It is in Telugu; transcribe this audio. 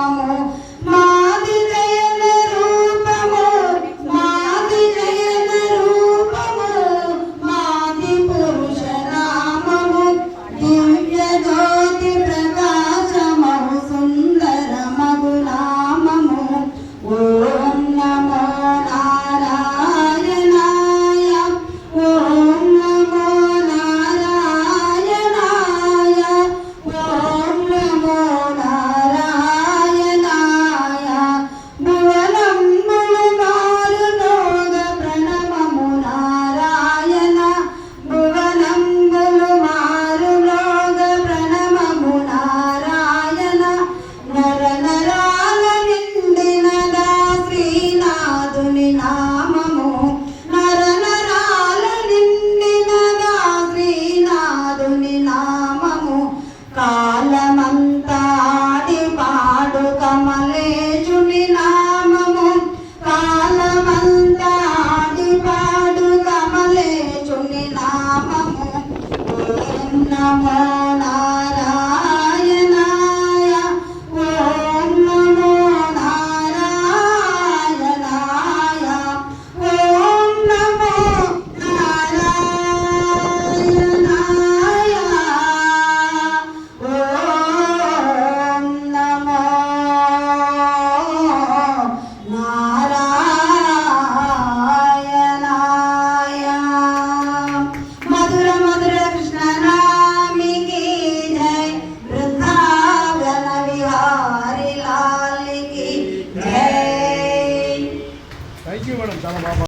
నామము మాది జయన రూపము మాది జయన రూపము మాది పురుష నామము దివ్య జ్యోతి ప్రకాశమము సుందర మగు నామము ఓం నమో నారాయణాయ ఓం నమో నారాయణాయ ఓం నమో నారాయణాయ భువనంబులు మారునోగ ప్రణవము నారాయణ భువనంబులు మారునోగ ప్రణవము నారాయణ నర నరాల నిండినదా శ్రీనాథుని నామము నర నరాల నిండినదా శ్రీనాథుని నామము కాలమంతా ఆడి పాడు కమలేశుని నామము కాలమంతా ఆడి పాడు కమలేశుని నామము ఓం నమో నారాయణాయ ఓం నమో నారాయణాయ ఓం నమో నారాయణాయ ఓం నమో నారాయణాయ మధుర మధుర కృష్ణనామికి జై వృందావన విహారి లాలికి జై. థ్యాంక్ యూ మేడం, చాలా బాగా